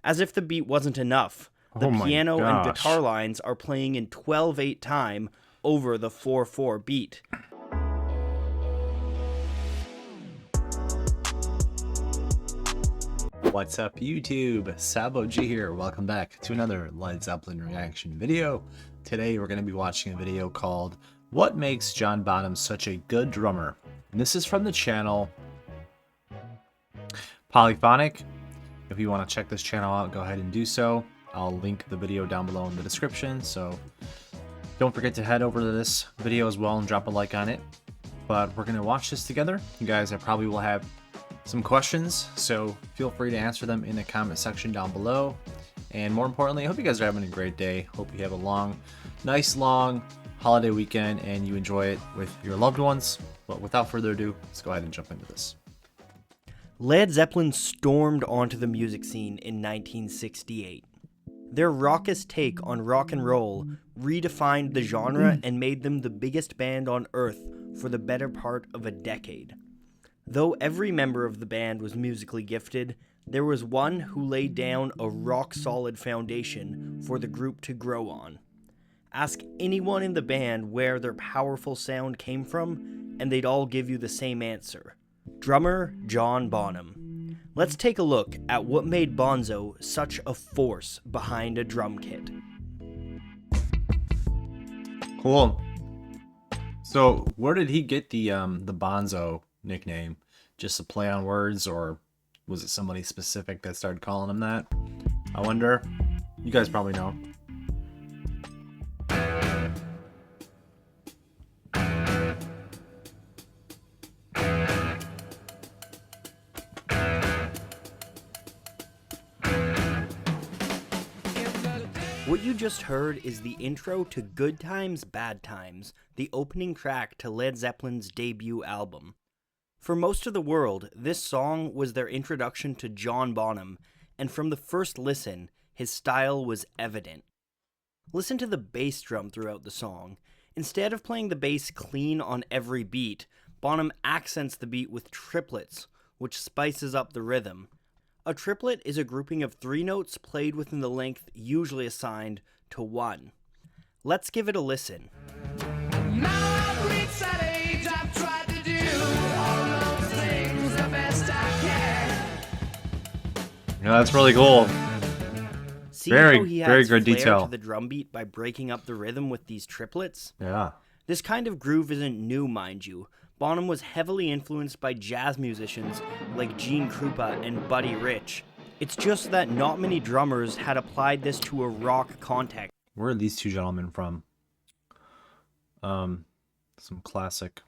As if the beat wasn't enough, the Oh my piano and gosh. guitar lines are playing in 12/8 time over the 4/4 beat. What's up, YouTube? SalvoG here. Welcome back to another Led Zeppelin reaction video. Today we're going to be watching a video called What Makes John Bonham Such a Good Drummer? And this is from the channel Polyphonic. If you want to check this channel out, go ahead and do so. I'll link the video down below in the description, so don't forget to head over to this video as well and drop a like on it. But we're going to watch this together. You guys, I probably will have some questions, so feel free to answer them in the comment section down below. And more importantly, I hope you guys are having a great day. Hope you have a nice long holiday weekend and you enjoy it with your loved ones. But without further ado, let's go ahead and jump into this. Led Zeppelin stormed onto the music scene in 1968. Their raucous take on rock and roll redefined the genre and made them the biggest band on earth for the better part of a decade. Though every member of the band was musically gifted, there was one who laid down a rock-solid foundation for the group to grow on. Ask anyone in the band where their powerful sound came from, and they'd all give you the same answer: drummer John Bonham. Let's take a look at what made Bonzo such a force behind a drum kit. Cool. So where did he get the Bonzo nickname? Just a play on words, or was it somebody specific that started calling him that? I wonder. You guys probably know. What you just heard is the intro to Good Times, Bad Times, the opening track to Led Zeppelin's debut album. For most of the world, this song was their introduction to John Bonham, and from the first listen, his style was evident. Listen to the bass drum throughout the song. Instead of playing the bass clean on every beat, Bonham accents the beat with triplets, which spices up the rhythm. A triplet is a grouping of 3 notes played within the length usually assigned to 1. Let's give it a listen. Now I've reached that age, I've tried to do all those things the best I can. Yeah, that's really cool. See Very how he good adds flair detail to the drum beat by breaking up the rhythm with these triplets? Yeah. This kind of groove isn't new, mind you. Bonham was heavily influenced by jazz musicians like Gene Krupa and Buddy Rich. It's just that not many drummers had applied this to a rock context. Where are these two gentlemen from? Some classic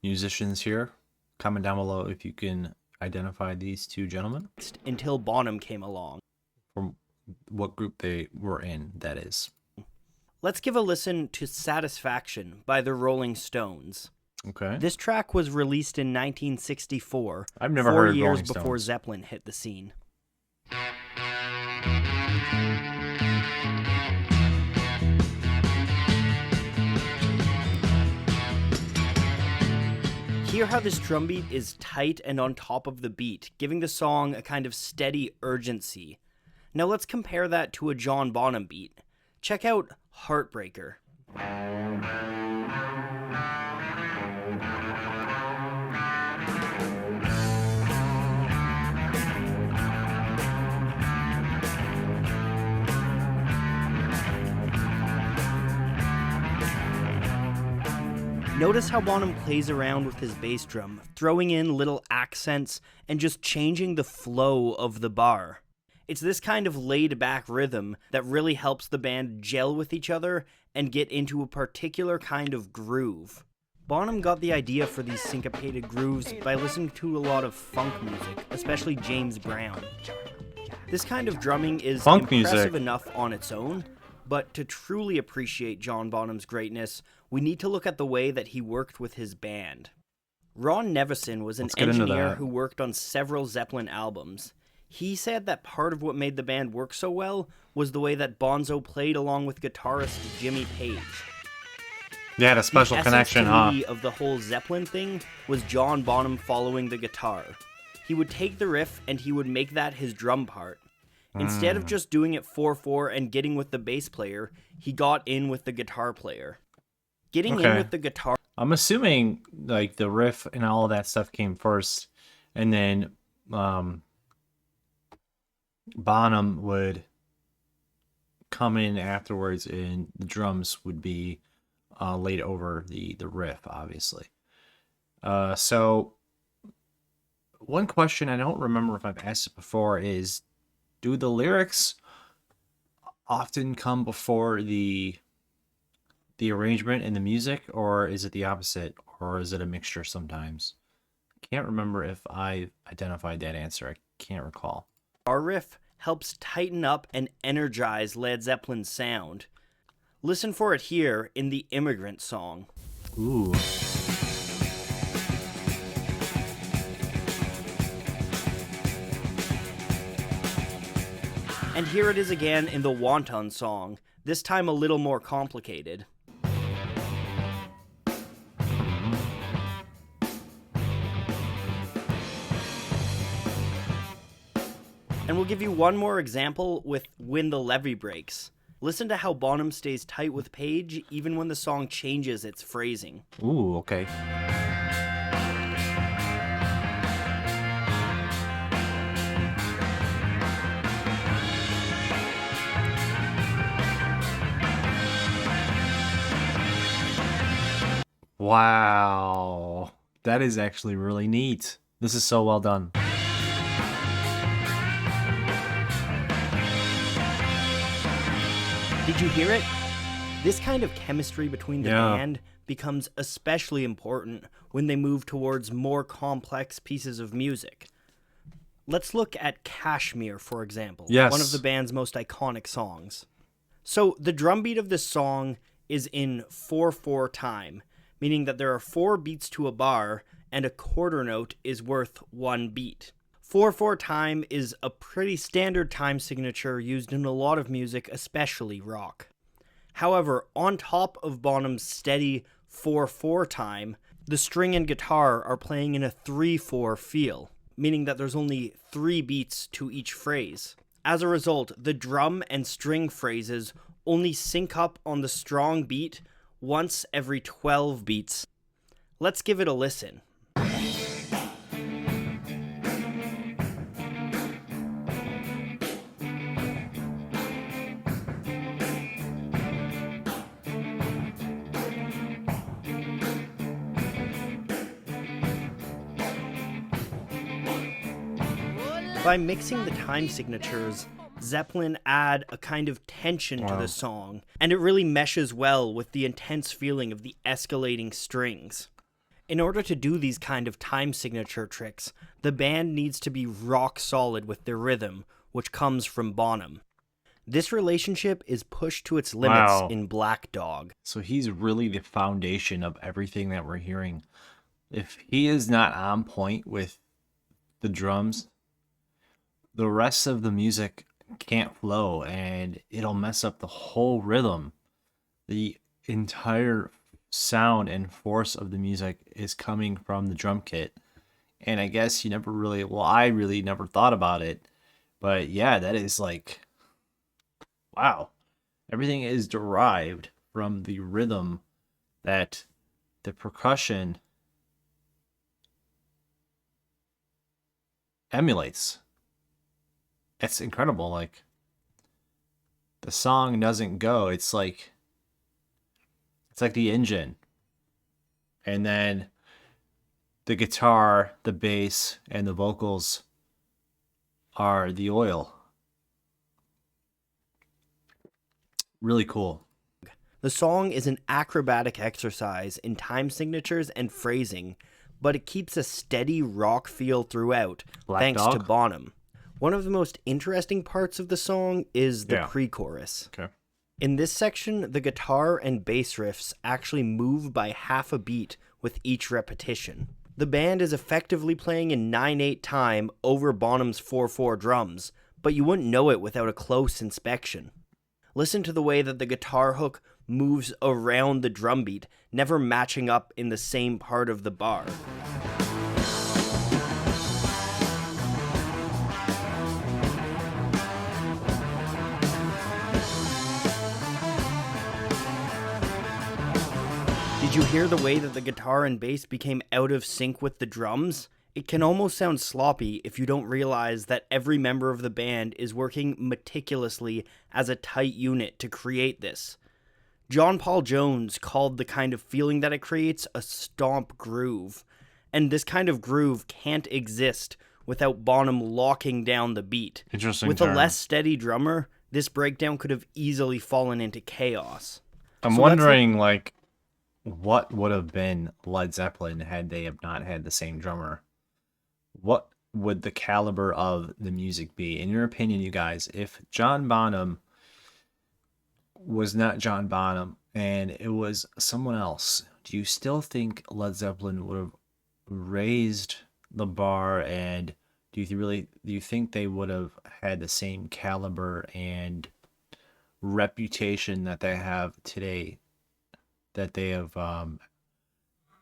musicians here. Comment down below if you can identify these two gentlemen. Until Bonham came along. From what group they were in, that is. Let's give a listen to Satisfaction by the Rolling Stones. Okay. This track was released in 1964, I've never 4 heard of years Rolling before Stones. Zeppelin hit the scene. Hear how this drum beat is tight and on top of the beat, giving the song a kind of steady urgency. Now let's compare that to a John Bonham beat. Check out Heartbreaker. Notice how Bonham plays around with his bass drum, throwing in little accents and just changing the flow of the bar. It's this kind of laid-back rhythm that really helps the band gel with each other and get into a particular kind of groove. Bonham got the idea for these syncopated grooves by listening to a lot of funk music, especially James Brown. This kind of drumming is Funk impressive music. enough on its own, but to truly appreciate John Bonham's greatness, we need to look at the way that he worked with his band. Ron Nevison was an Let's get into engineer that. who worked on several Zeppelin albums. He said that part of what made the band work so well was the way that Bonzo played along with guitarist Jimmy Page. They had a special The connection, essence huh? to me of the whole Zeppelin thing was John Bonham following the guitar. he would take the riff and he would make that his drum part. Instead of just doing it 4/4 and getting with the bass player, he got in with the guitar player. Getting in with the guitar... I'm assuming like the riff and all of that stuff came first, and then Bonham would come in afterwards, and the drums would be laid over the riff, obviously. So one question I don't remember if I've asked it before is, do the lyrics often come before the arrangement and the music, or is it the opposite, or is it a mixture sometimes? I can't remember if I identified that answer. I can't recall. Our riff helps tighten up and energize Led Zeppelin's sound. Listen for it here in the Immigrant Song. Ooh. And here it is again in the Wonton Song, this time a little more complicated. And we'll give you one more example with When the Levee Breaks. Listen to how Bonham stays tight with Page even when the song changes its phrasing. Ooh, okay. Wow. That is actually really neat. This is so well done. Did you hear it? This kind of chemistry between the band becomes especially important when they move towards more complex pieces of music. Let's look at Kashmir, for example, one of the band's most iconic songs. So the drum beat of this song is in 4/4 time, meaning that there are 4 beats to a bar and a quarter note is worth 1 beat. 4/4 time is a pretty standard time signature used in a lot of music, especially rock. However, on top of Bonham's steady 4/4 time, the string and guitar are playing in a 3/4 feel, meaning that there's only 3 beats to each phrase. As a result, the drum and string phrases only sync up on the strong beat once every 12 beats. Let's give it a listen. By mixing the time signatures, Zeppelin add a kind of tension to the song, and it really meshes well with the intense feeling of the escalating strings. In order to do these kind of time signature tricks, the band needs to be rock solid with their rhythm, which comes from Bonham. This relationship is pushed to its limits in Black Dog. So he's really the foundation of everything that we're hearing. If he is not on point with the drums, the rest of the music can't flow, and it'll mess up the whole rhythm. The entire sound and force of the music is coming from the drum kit. And I guess you never really, I really never thought about it. But yeah, that is like, wow. Everything is derived from the rhythm that the percussion emulates. It's incredible. Like, the song doesn't go. It's like the engine. And then the guitar, the bass, and the vocals are the oil. Really cool. The song is an acrobatic exercise in time signatures and phrasing, but it keeps a steady rock feel throughout, thanks to Bonham. One of the most interesting parts of the song is the pre-chorus. Okay. In this section, the guitar and bass riffs actually move by half a beat with each repetition. The band is effectively playing in 9/8 time over Bonham's 4/4 drums, but you wouldn't know it without a close inspection. Listen to the way that the guitar hook moves around the drum beat, never matching up in the same part of the bar. you hear the way that the guitar and bass became out of sync with the drums? It can almost sound sloppy if you don't realize that every member of the band is working meticulously as a tight unit to create this. John Paul Jones called the kind of feeling that it creates a stomp groove, and this kind of groove can't exist without Bonham locking down the beat. Interesting With term. a less steady drummer, this breakdown could have easily fallen into chaos. I'm So wondering, like, what would have been Led Zeppelin had they have not had the same drummer? What would the caliber of the music be? In your opinion, you guys, if John Bonham was not John Bonham and it was someone else, do you still think Led Zeppelin would have raised the bar, and do you think they would have had the same caliber and reputation that they have today, that they have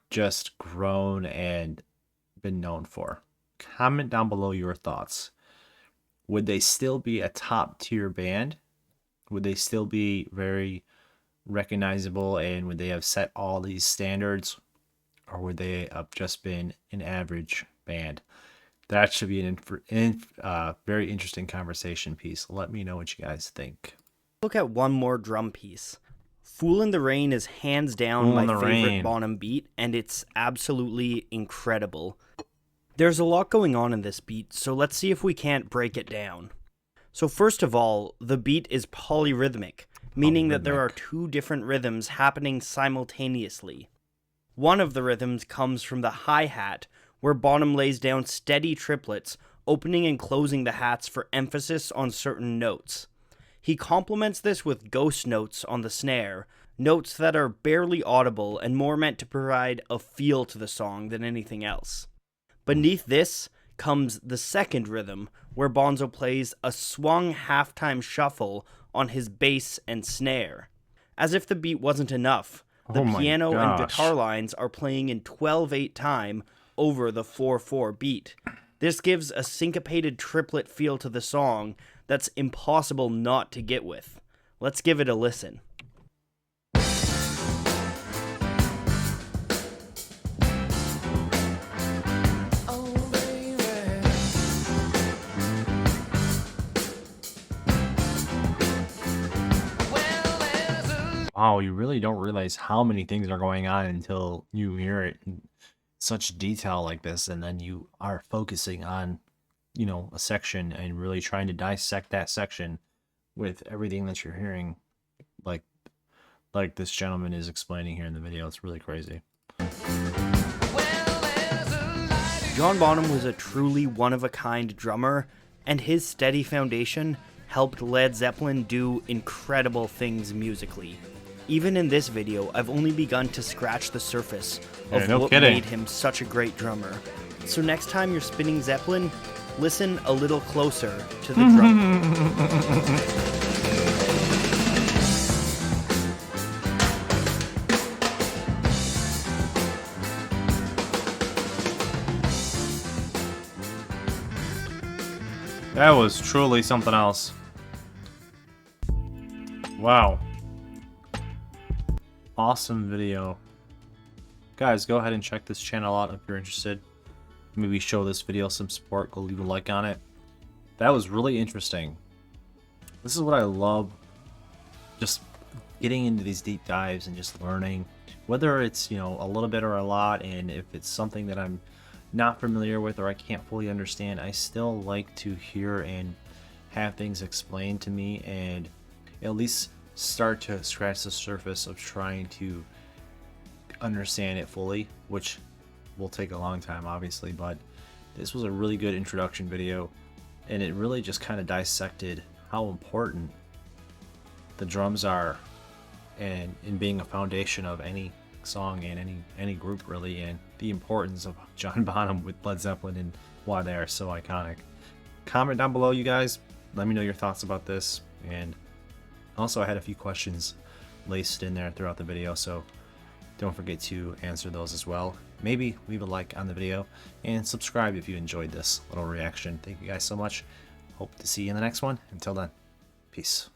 just grown and been known for? Comment down below your thoughts. Would they still be a top tier band? Would they still be very recognizable, and would they have set all these standards, or would they have just been an average band? That should be a very interesting conversation piece. Let me know what you guys think. Look at one more drum piece. Fool in the Rain is hands down Fool my in the favorite Rain. Bonham beat, and it's absolutely incredible. There's a lot going on in this beat, so let's see if we can't break it down. So first of all, the beat is polyrhythmic, meaning that there are two different rhythms happening simultaneously. One of the rhythms comes from the hi-hat, where Bonham lays down steady triplets, opening and closing the hats for emphasis on certain notes. He complements this with ghost notes on the snare, notes that are barely audible and more meant to provide a feel to the song than anything else. Beneath this comes the second rhythm, where Bonzo plays a swung halftime shuffle on his bass and snare. As if the beat wasn't enough, the Oh my piano and gosh. guitar lines are playing in 12/8 time over the 4/4 beat. This gives a syncopated triplet feel to the song that's impossible not to get with. Let's give it a listen. Wow, you really don't realize how many things are going on until you hear it in such detail like this, and then you are focusing on, a section and really trying to dissect that section with everything that you're hearing, like this gentleman is explaining here in the video. It's really crazy. John Bonham was a truly one-of-a-kind drummer, and his steady foundation helped Led Zeppelin do incredible things musically. Even in this video, I've only begun to scratch the surface of Yeah, no what kidding. made him such a great drummer. So next time you're spinning Zeppelin, listen a little closer to the drum. That was truly something else. Wow. Awesome video. Guys, go ahead and check this channel out if you're interested. Maybe show this video some support. Go leave a like on it. That was really interesting. This is what I love. Just getting into these deep dives and just learning. Whether it's, a little bit or a lot, and if it's something that I'm not familiar with or I can't fully understand, I still like to hear and have things explained to me, and at least start to scratch the surface of trying to understand it fully, which will take a long time obviously, but this was a really good introduction video, and it really just kind of dissected how important the drums are, and in being a foundation of any song and any group really, and the importance of John Bonham with Led Zeppelin and why they are so iconic. Comment down below, you guys. Let me know your thoughts about this, and also I had a few questions laced in there throughout the video, so don't forget to answer those as well. Maybe leave a like on the video and subscribe if you enjoyed this little reaction. Thank you guys so much. Hope to see you in the next one. Until then, peace.